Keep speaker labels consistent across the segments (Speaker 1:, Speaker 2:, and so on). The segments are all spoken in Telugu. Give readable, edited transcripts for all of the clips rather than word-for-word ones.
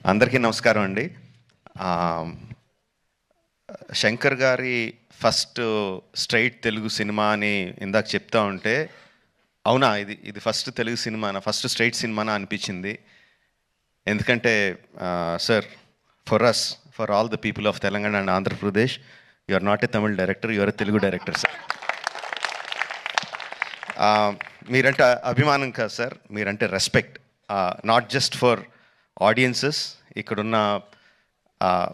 Speaker 1: అందరికీ నమస్కారం అండి. శంకర్ గారి ఫస్ట్ స్ట్రైట్ తెలుగు సినిమా అని ఇందాక చెప్తా ఉంటే, అవునా ఇది ఇది ఫస్ట్ తెలుగు సినిమానా, ఫస్ట్ స్ట్రైట్ సినిమానా అనిపించింది. ఎందుకంటే sir, for all the people of Telangana and Andhra Pradesh, you are not a Tamil director, you are a Telugu director sir. మీరంటే అభిమానం కాదు సార్, మీరంటే respect. Not just for audiences, ఇక్కడున్న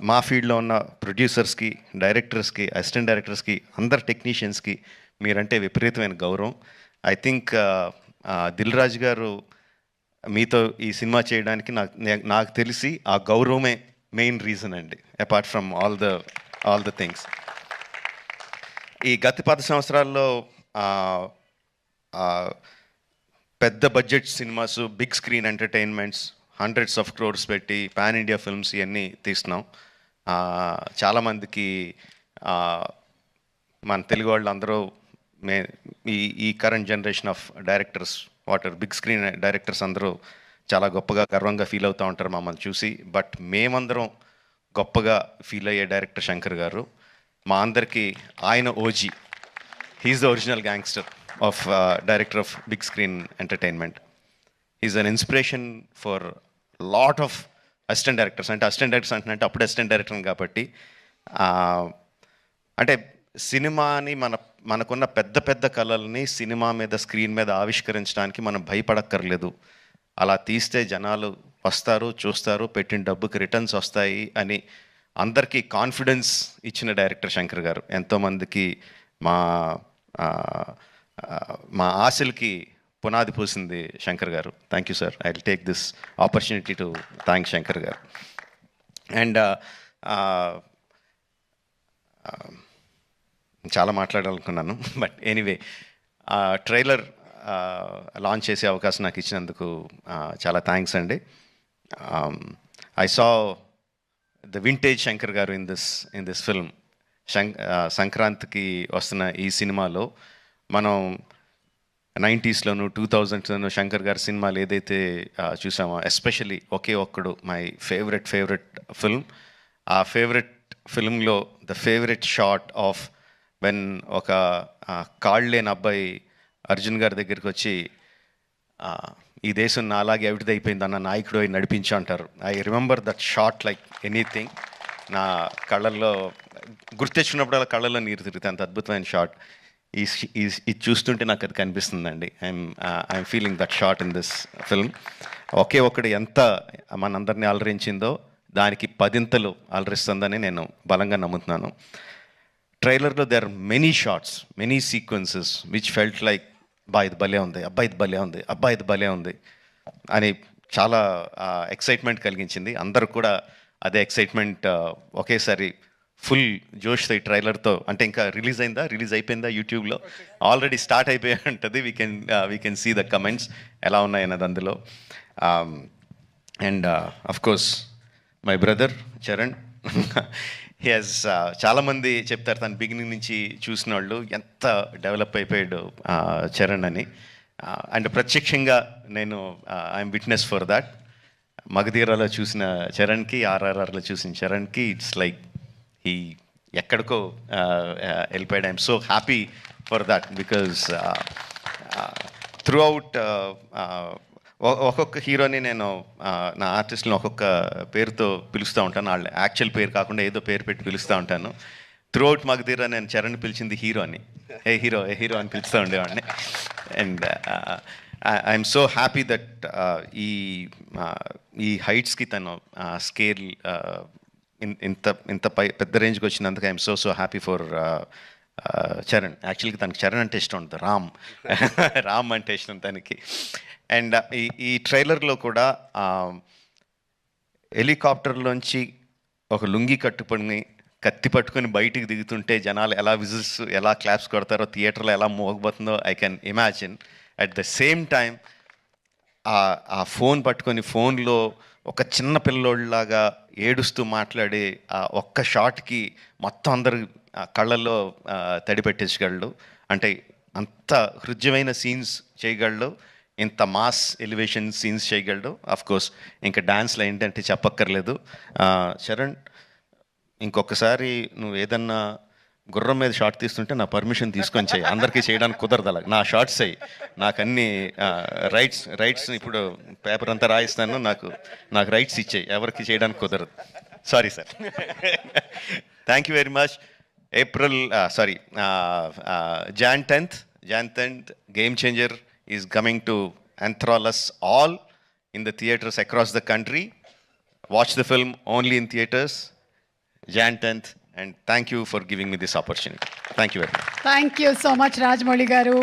Speaker 1: మా ఫీల్డ్లో ఉన్న ప్రొడ్యూసర్స్కి, డైరెక్టర్స్కి, అసిస్టెంట్ డైరెక్టర్స్కి, అందరు టెక్నీషియన్స్కి మీరంటే విపరీతమైన గౌరవం. ఐ థింక్ దిల్ రాజు గారు మీతో ఈ సినిమా చేయడానికి నాకు తెలిసి ఆ గౌరవమే మెయిన్ రీజన్ అండి, apart from all the things. ఈ గత 10 సంవత్సరాల్లో పెద్ద budget cinemas, big screen entertainments, hundreds of crores పెట్టి పాన్ ఇండియా ఫిల్మ్స్ ఇవన్నీ తీస్తున్నాం. చాలామందికి మన తెలుగు వాళ్ళు అందరూ ఈ current generation of directors, big screen directors అందరూ చాలా గొప్పగా గర్వంగా ఫీల్ అవుతూ ఉంటారు మమ్మల్ని చూసి. బట్ మేమందరం గొప్పగా ఫీల్ అయ్యే డైరెక్టర్ శంకర్ గారు. మా అందరికీ ఆయన OG. He's the original gangster of director of big screen entertainment. Is an inspiration for lot of assistant directors. అంటే అసిస్టెంట్ డైరెక్టర్స్ అంటే అప్పుడు అసిస్టెంట్ డైరెక్టర్ కాబట్టి, అంటే సినిమాని మనకున్న పెద్ద పెద్ద కళల్ని సినిమా మీద, స్క్రీన్ మీద ఆవిష్కరించడానికి మనం భయపడక్కర్లేదు. అలా తీస్తే జనాలు వస్తారు, చూస్తారు, పెట్టిన డబ్బుకి రిటర్న్స్ వస్తాయి అని అందరికీ కాన్ఫిడెన్స్ ఇచ్చిన డైరెక్టర్ శంకర్ గారు. ఎంతోమందికి మా ఆశలకి పునాది పూసింది శంకర్ గారు. Thank you sir. I will take this opportunity to thank Shankar గారు. అండ్ చాలా మాట్లాడాలనుకున్నాను, బట్ ఎనీవే, ట్రైలర్ లాంచ్ చేసే అవకాశం నాకు ఇచ్చినందుకు చాలా థ్యాంక్స్ అండి. I saw the vintage Shankar గారు ఇన్ దిస్ ఫిల్మ్. సంక్రాంతికి వస్తున్న ఈ సినిమాలో మనం 90స్లోను 2000స్లోను శంకర్ గారి సినిమాలు ఏదైతే చూసామో, especially Oke Okkadu my favourite film. ఆ ఫేవరెట్ ఫిల్మ్లో the favourite shot of when ఒక కాళ్ళు లేని అబ్బాయి అర్జున్ గారి దగ్గరికి వచ్చి, ఈ దేశం నా అలాగే అవిటిదైపోయింది అన్న నాయకుడు అయి నడిపించు అంటారు. I remember that shot like anything. నా కళ్ళల్లో గుర్తెచ్చినప్పుడు కళ్ళల్లో నీరు తిరుగుతాయి, అంత అద్భుతమైన షాట్. ఇది చూస్తుంటే నాకు అది కనిపిస్తుందండి. I'm feeling that shot in this film. Oke Okkadu ఎంత మనందరినీ అలరించిందో దానికి 10 అలరిస్తుందని నేను బలంగా నమ్ముతున్నాను. ట్రైలర్లో there are many shots, many sequences which felt like, ఇది భలే ఉంది, ఇది భలే ఉంది అని చాలా ఎక్సైట్మెంట్ కలిగించింది. అందరూ కూడా అదే ఎక్సైట్మెంట్ ఒకేసారి ఫుల్ జోష్తో ఈ ట్రైలర్తో. అంటే ఇంకా రిలీజ్ అయిపోయిందా యూట్యూబ్లో? ఆల్రెడీ స్టార్ట్ అయిపోయి ఉంటుంది. We can see the comments ఎలా ఉన్నాయన్నది అందులో. And of course my brother Charan. He has, చాలామంది చెప్తారు తను బిగినింగ్ నుంచి చూసిన వాళ్ళు ఎంత డెవలప్ అయిపోయాడు చరణ్ అని. అండ్ ప్రత్యక్షంగా నేను ఐఎమ్ విట్నెస్ ఫర్ దాట్. మగధీరాలో చూసిన చరణ్కి, RRRలో చూసిన చరణ్కి ఇట్స్ లైక్ ఈ ఎక్కడికో వెళ్ళిపోయాడు. I'm so happy for that because through out ఒక్కొక్క హీరోని నేను నా ఆర్టిస్ట్ని ఒక్కొక్క పేరుతో పిలుస్తూ ఉంటాను. వాళ్ళ యాక్చువల్ పేరు కాకుండా ఏదో పేరు పెట్టి పిలుస్తూ ఉంటాను. త్రూ అవుట్ మగధీరా నేను చరణ్ పిలిచింది హీరో అని, ఏ హీరో అని పిలుస్తూ ఉండేవాడిని. And I'm so happy that ఈ హైట్స్కి తను స్కేల్ ఇంత పెద్ద రేంజ్కి వచ్చినందుకు I'm so happy for Charan. యాక్చువల్గా తనకి చరణ్ అంటే ఇష్టం ఉంటుంది, రామ్ అంటే ఇష్టం తనకి. అండ్ ఈ ట్రైలర్లో కూడా హెలికాప్టర్లోంచి ఒక లుంగి కట్టుకొని కత్తి పట్టుకొని బయటికి దిగుతుంటే జనాలు ఎలా విజిల్స్, ఎలా క్లాప్స్ కొడతారో, థియేటర్లో ఎలా మోగబోతుందో I can imagine. At the same time ఆ ఫోన్ పట్టుకొని ఫోన్లో ఒక చిన్న పిల్లోళ్ళలాగా ఏడుస్తూ మాట్లాడే ఆ ఒక్క షాట్కి మొత్తం అందరు కళ్ళల్లో తడి పెట్టేసగలడు. అంటే అంత హృద్యమైన సీన్స్ చేయగలడు. ఇంత మాస్ ఎలివేషన్ సీన్స్ చేయగలడు. అఫ్ కోర్స్ ఇంకా డాన్స్లో ఏంటంటే చెప్పక్కర్లేదు. చరణ్, ఇంకొకసారి నువ్వు ఏదన్నా గుర్రం మీద షార్ట్ తీస్తుంటే నా పర్మిషన్ తీసుకొని చేయి. అందరికీ చేయడానికి కుదరదు అలా. నా షార్ట్స్ అయ్యి నాకు అన్ని రైట్స్ ఇప్పుడు పేపర్ అంతా రాయిస్తాను, నాకు రైట్స్ ఇచ్చేయి, ఎవరికి చేయడానికి కుదరదు. Sorry sir. Thank you very much. Jan 10th, Game Changer is coming to enthrall us all in the theatres across the country. Watch the film only in theatres, Jan 10th, and thank you for giving me this opportunity. Thank you very much.
Speaker 2: Thank you so much, Rajmouli garu.